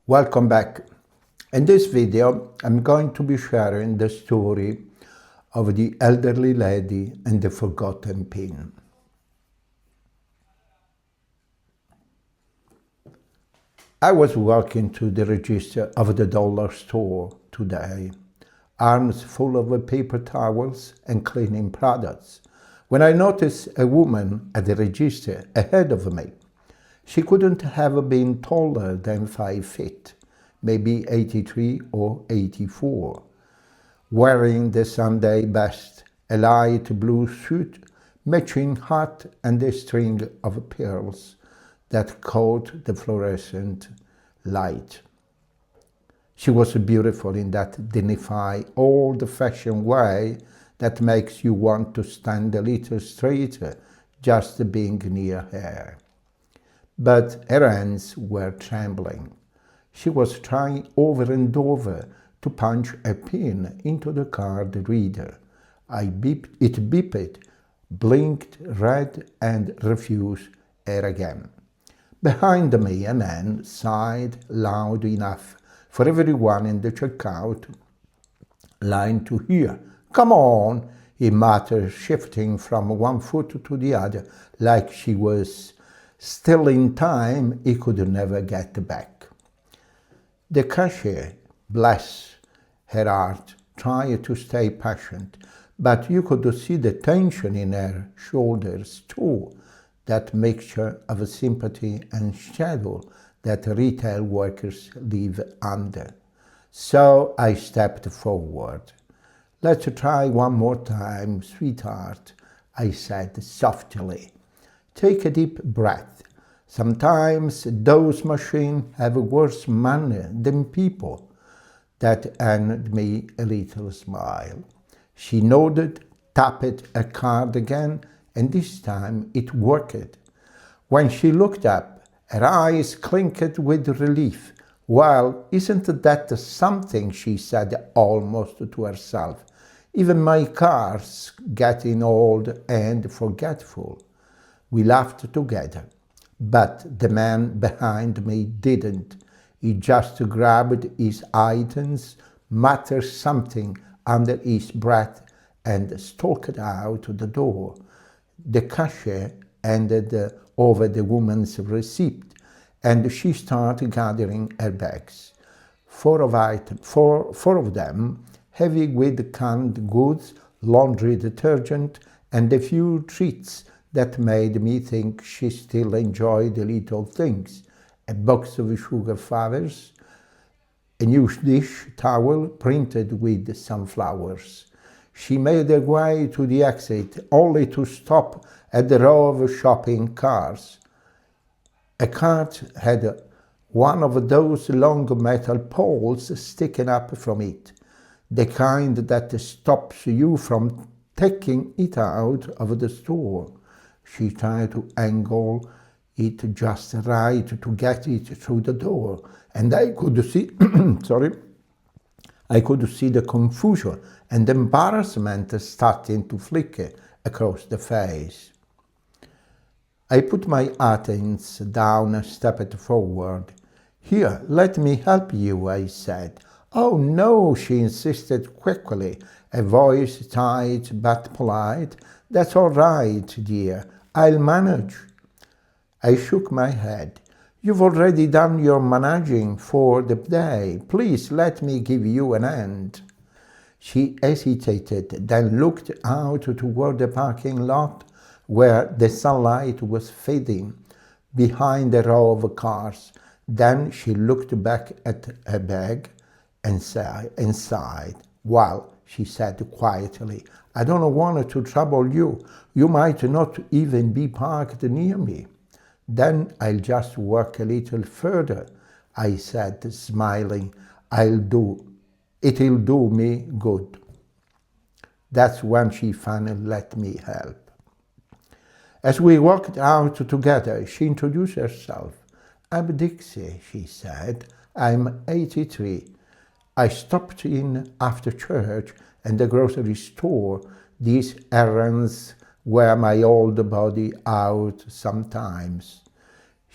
Welcome back. In this video, I'm going to be sharing the story of the elderly lady and the forgotten pin. I was walking to the register of the dollar store today, arms full of paper towels and cleaning products, when I noticed a woman at the register ahead of me. She couldn't have been taller than 5 feet, maybe 83 or 84, wearing the Sunday best, a light blue suit, matching hat and a string of pearls that caught the fluorescent light. She was beautiful in that dignified, old-fashioned way that makes you want to stand a little straighter just being near her. But her hands were trembling. She was trying over and over to punch a pin into the card reader. It beeped, blinked red, and refused her again. Behind me, a man sighed loud enough for everyone in the checkout line to hear. "Come on," he muttered, shifting from one foot to the other like she was still in time he could never get back. The cashier, bless her heart, tried to stay patient, but you could see the tension in her shoulders too, that mixture of sympathy and shadow that retail workers live under. So I stepped forward. "Let's try one more time, sweetheart," I said softly. "Take a deep breath. Sometimes those machines have worse manner than people." That earned me a little smile. She nodded, tapped a card again, and this time it worked. When she looked up, her eyes clinked with relief. "Well, isn't that something?" she said almost to herself. "Even my car's getting old and forgetful." We laughed together, but the man behind me didn't. He just grabbed his items, muttered something under his breath, and stalked out the door. The cashier handed over the woman's receipt, and she started gathering her bags. Four of them, heavy with canned goods, laundry detergent, and a few treats that made me think she still enjoyed the little things. A box of sugar flowers, a new dish towel printed with sunflowers. She made her way to the exit, only to stop at the row of shopping carts. A cart had one of those long metal poles sticking up from it, the kind that stops you from taking it out of the store. She tried to angle it just right to get it through the door, and I could see, I could see the confusion and embarrassment starting to flicker across the face. I put my items down and stepped forward. "Here, let me help you," I said. "Oh no," she insisted quickly, a voice tight but polite. "That's all right, dear. I'll manage." I shook my head. "You've already done your managing for the day. Please let me give you an hand." She hesitated, then looked out toward the parking lot where the sunlight was fading behind a row of cars. Then she looked back at her bag and sighed. "Well," she said quietly, "I don't want to trouble you. You might not even be parked near me." "Then I'll just walk a little further," I said, smiling. It'll do me good." That's when she finally let me help. As we walked out together, she introduced herself. "I'm Dixie," she said. "I'm 83. I stopped in after church and the grocery store. These errands wear my old body out sometimes."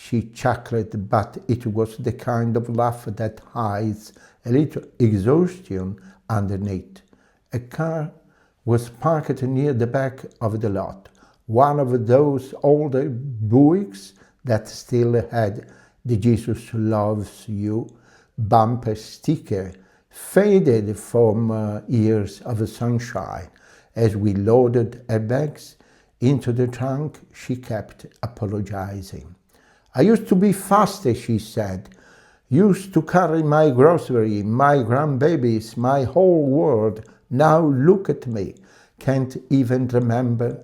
She chuckled, but it was the kind of laugh that hides a little exhaustion underneath. A car was parked near the back of the lot, one of those older Buicks that still had the Jesus loves you bumper sticker, faded from years of sunshine. As we loaded her bags into the trunk, she kept apologizing. I used to be faster, she said. Used to carry my grocery, my grandbabies, my whole world. Now look at me. Can't even remember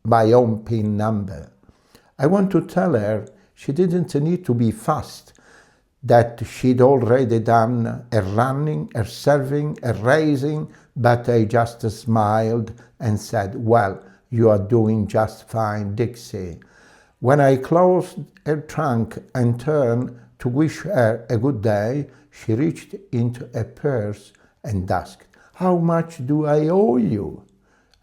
my own PIN number. I want to tell her she didn't need to be fast, that she'd already done a running, a serving, a raising, but I just smiled and said, well, you are doing just fine, Dixie. When I closed her trunk and turned to wish her a good day, she reached into a purse and asked, how much do I owe you?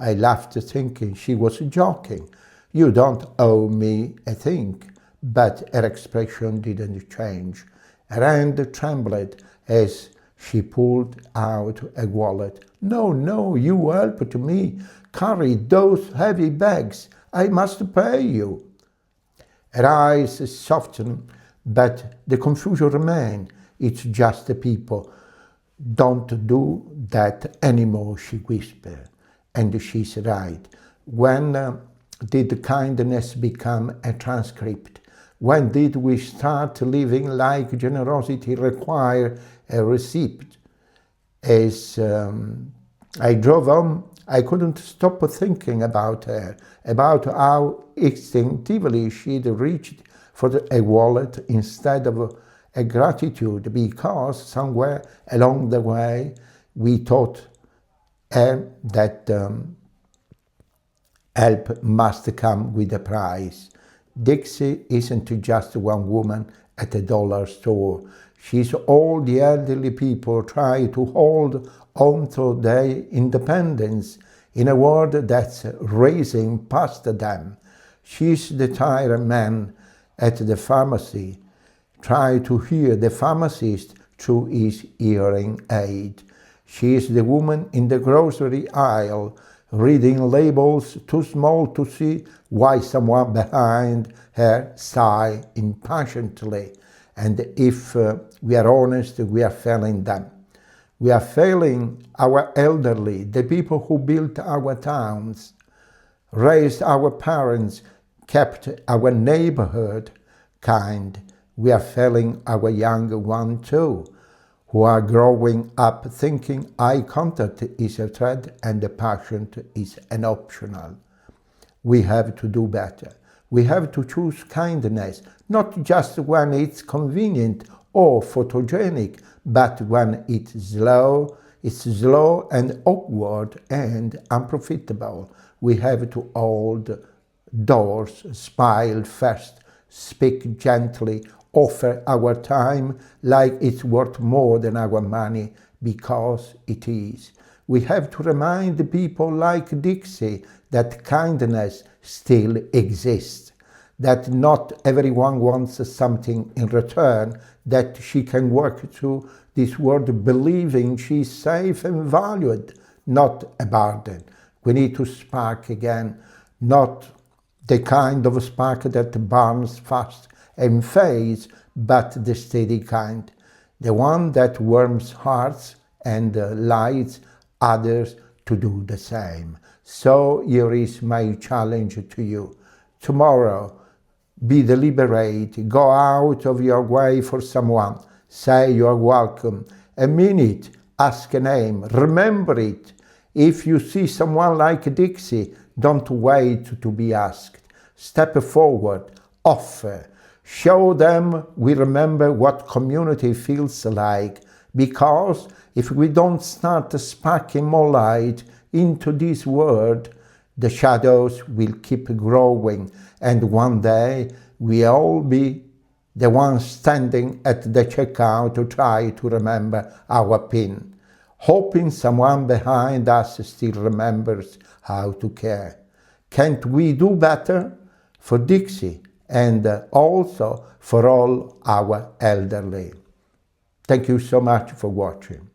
I laughed, thinking she was joking. You don't owe me a thing. But her expression didn't change. Her hand trembled as she pulled out a wallet. No, you helped me carry those heavy bags. I must pay you. Her eyes softened, but the confusion remained. It's just the people. Don't do that anymore, she whispered. And she's right. When did kindness become a transcript? When did we start living like generosity required a receipt? As I drove home, I couldn't stop thinking about her, about how instinctively she'd reached for a wallet instead of a gratitude, because somewhere along the way we taught her that help must come with a price. Dixie isn't just one woman at a dollar store. She's all the elderly people try to hold on to their independence in a world that's racing past them. She's the tired man at the pharmacy, try to hear the pharmacist through his hearing aid. She is the woman in the grocery aisle, reading labels too small to see why someone behind her sigh impatiently. And if we are honest, we are failing them. We are failing our elderly, the people who built our towns, raised our parents, kept our neighborhood kind. We are failing our young ones too, who are growing up thinking eye contact is a threat and the patient is an optional. We have to do better. We have to choose kindness, not just when it's convenient or photogenic, but when it's slow and awkward and unprofitable. We have to hold doors, smile first, speak gently, offer our time like it's worth more than our money, because it is. We have to remind the people like Dixie that kindness still exists, that not everyone wants something in return, that she can work through this world believing she's safe and valued, not a burden. We need to spark again, not the kind of spark that burns fast and fades, but the steady kind, the one that warms hearts and lights others to do the same. So here is my challenge to you. Tomorrow, be deliberate, go out of your way for someone, say you're welcome, a minute, ask a name, remember it. If you see someone like Dixie, don't wait to be asked. Step forward, offer, show them we remember what community feels like, because if we don't start sparking more light into this world, the shadows will keep growing, and one day we'll all be the ones standing at the checkout to try to remember our PIN, hoping someone behind us still remembers how to care. Can't we do better? For Dixie and also for all our elderly. Thank you so much for watching.